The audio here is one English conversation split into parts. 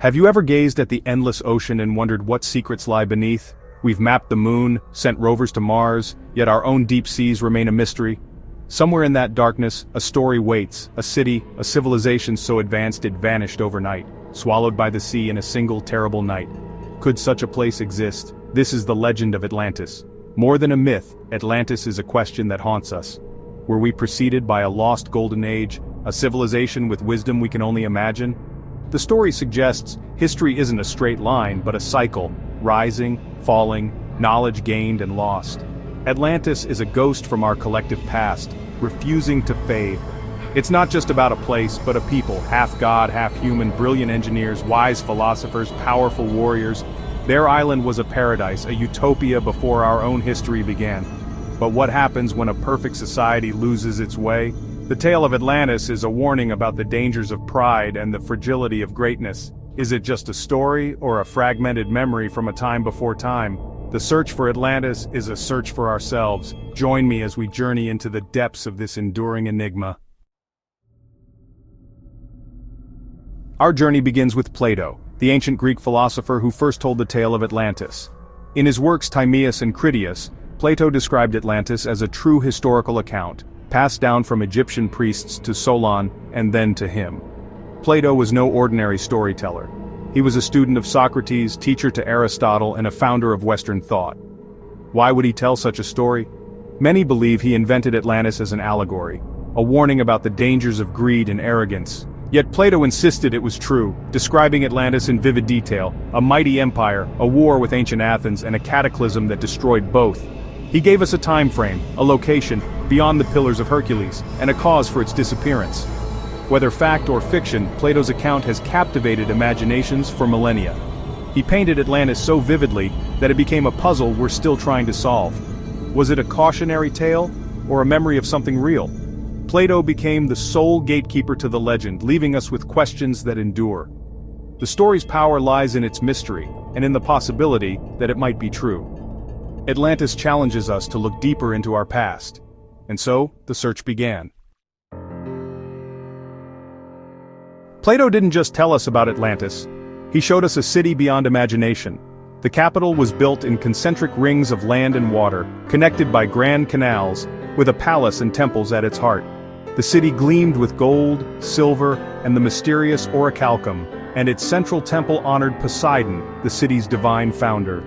Have you ever gazed at the endless ocean and wondered what secrets lie beneath? We've mapped the moon, sent rovers to Mars, yet our own deep seas remain a mystery. Somewhere in that darkness, a story waits, a city, a civilization so advanced it vanished overnight, swallowed by the sea in a single terrible night. Could such a place exist? This is the legend of Atlantis. More than a myth, Atlantis is a question that haunts us. Were we preceded by a lost golden age, a civilization with wisdom we can only imagine? The story suggests history isn't a straight line but a cycle, rising, falling, knowledge gained and lost. Atlantis is a ghost from our collective past, refusing to fade. It's not just about a place but a people, half god, half human, brilliant engineers, wise philosophers, powerful warriors. Their island was a paradise, a utopia before our own history began. But what happens when a perfect society loses its way? The tale of Atlantis is a warning about the dangers of pride and the fragility of greatness. Is it just a story or a fragmented memory from a time before time? The search for Atlantis is a search for ourselves. Join me as we journey into the depths of this enduring enigma. Our journey begins with Plato, the ancient Greek philosopher who first told the tale of Atlantis. In his works Timaeus and Critias, Plato described Atlantis as a true historical account, passed down from Egyptian priests to Solon and then to him. Plato was no ordinary storyteller. He was a student of Socrates, teacher to Aristotle, and a founder of Western thought. Why would he tell such a story? Many believe he invented Atlantis as an allegory, a warning about the dangers of greed and arrogance. Yet Plato insisted it was true, describing Atlantis in vivid detail, a mighty empire, a war with ancient Athens, and a cataclysm that destroyed both. He gave us a time frame, a location, beyond the Pillars of Hercules, and a cause for its disappearance. Whether fact or fiction, Plato's account has captivated imaginations for millennia. He painted Atlantis so vividly that it became a puzzle we're still trying to solve. Was it a cautionary tale, or a memory of something real? Plato became the sole gatekeeper to the legend, leaving us with questions that endure. The story's power lies in its mystery, and in the possibility that it might be true. Atlantis challenges us to look deeper into our past. And so, the search began. Plato didn't just tell us about Atlantis. He showed us a city beyond imagination. The capital was built in concentric rings of land and water, connected by grand canals, with a palace and temples at its heart. The city gleamed with gold, silver, and the mysterious orichalcum, and its central temple honored Poseidon, the city's divine founder.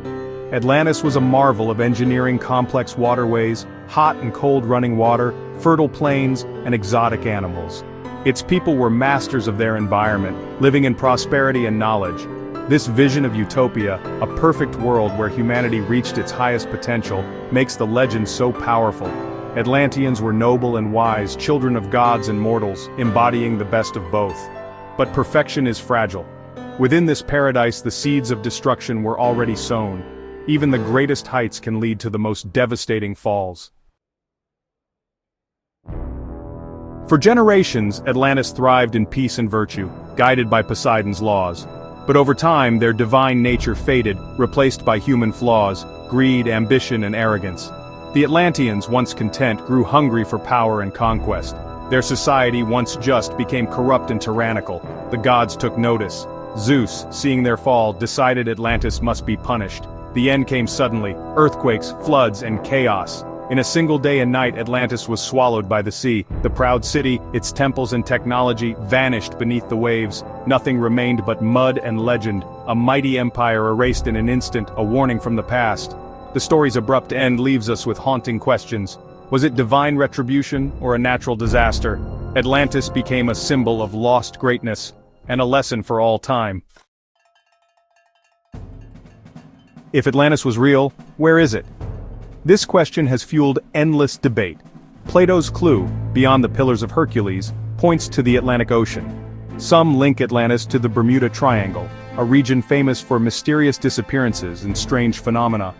Atlantis was a marvel of engineering complex waterways, hot and cold running water, fertile plains, and exotic animals. Its people were masters of their environment, living in prosperity and knowledge. This vision of utopia, a perfect world where humanity reached its highest potential, makes the legend so powerful. Atlanteans were noble and wise, children of gods and mortals, embodying the best of both. But perfection is fragile. Within this paradise, the seeds of destruction were already sown. Even the greatest heights can lead to the most devastating falls. For generations, Atlantis thrived in peace and virtue, guided by Poseidon's laws. But over time, their divine nature faded, replaced by human flaws, greed, ambition, and arrogance. The Atlanteans, once content, grew hungry for power and conquest. Their society, once just, became corrupt and tyrannical. The gods took notice. Zeus, seeing their fall, decided Atlantis must be punished. The end came suddenly: earthquakes, floods, and chaos. In a single day and night, Atlantis was swallowed by the sea. The proud city, its temples and technology, vanished beneath the waves. Nothing remained but mud and legend, a mighty empire erased in an instant, a warning from the past. The story's abrupt end leaves us with haunting questions. Was it divine retribution or a natural disaster? Atlantis became a symbol of lost greatness, and a lesson for all time. If Atlantis was real, where is it? This question has fueled endless debate. Plato's clue, beyond the Pillars of Hercules, points to the Atlantic Ocean. Some link Atlantis to the Bermuda Triangle, a region famous for mysterious disappearances and strange phenomena.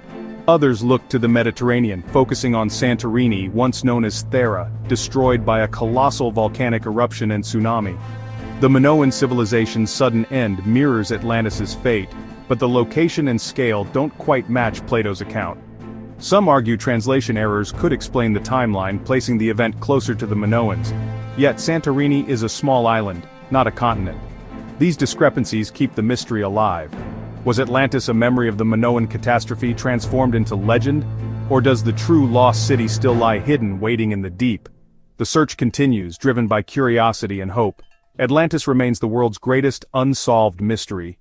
Others look to the Mediterranean, focusing on Santorini, once known as Thera, destroyed by a colossal volcanic eruption and tsunami. The Minoan civilization's sudden end mirrors Atlantis's fate, but the location and scale don't quite match Plato's account. Some argue translation errors could explain the timeline, placing the event closer to the Minoans. Yet Santorini is a small island, not a continent. These discrepancies keep the mystery alive. Was Atlantis a memory of the Minoan catastrophe transformed into legend? Or does the true lost city still lie hidden, waiting in the deep? The search continues, driven by curiosity and hope. Atlantis remains the world's greatest unsolved mystery.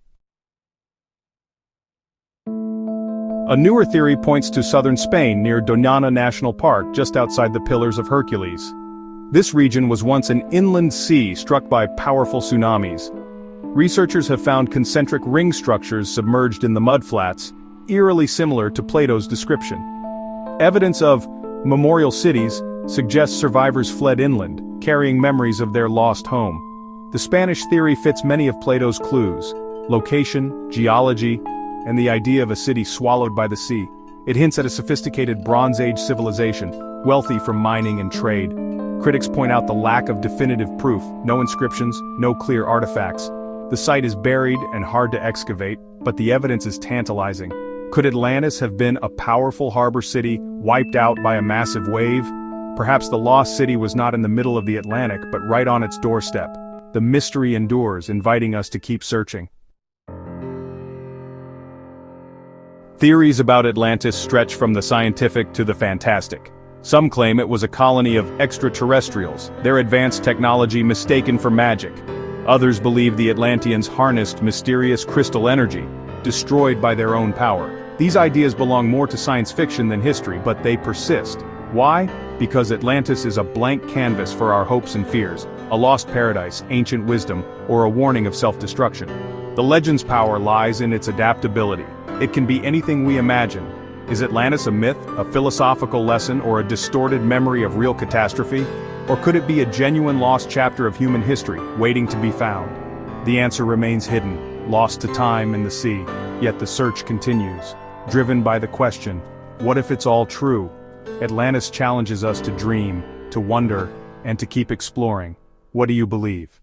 A newer theory points to southern Spain near Doñana National Park, just outside the Pillars of Hercules. This region was once an inland sea struck by powerful tsunamis. Researchers have found concentric ring structures submerged in the mudflats, eerily similar to Plato's description. Evidence of memorial cities suggests survivors fled inland, carrying memories of their lost home. The Spanish theory fits many of Plato's clues: location, geology, and the idea of a city swallowed by the sea. It hints at a sophisticated Bronze Age civilization, wealthy from mining and trade. Critics point out the lack of definitive proof: no inscriptions, no clear artifacts. The site is buried and hard to excavate, but the evidence is tantalizing. Could Atlantis have been a powerful harbor city, wiped out by a massive wave? Perhaps the lost city was not in the middle of the Atlantic, but right on its doorstep. The mystery endures, inviting us to keep searching. Theories about Atlantis stretch from the scientific to the fantastic. Some claim it was a colony of extraterrestrials, their advanced technology mistaken for magic. Others believe the Atlanteans harnessed mysterious crystal energy, destroyed by their own power. These ideas belong more to science fiction than history, but they persist. Why? Because Atlantis is a blank canvas for our hopes and fears, a lost paradise, ancient wisdom, or a warning of self-destruction. The legend's power lies in its adaptability. It can be anything we imagine. Is Atlantis a myth, a philosophical lesson, or a distorted memory of real catastrophe? Or could it be a genuine lost chapter of human history, waiting to be found? The answer remains hidden, lost to time and the sea, yet the search continues, driven by the question, what if it's all true? Atlantis challenges us to dream, to wonder, and to keep exploring. What do you believe?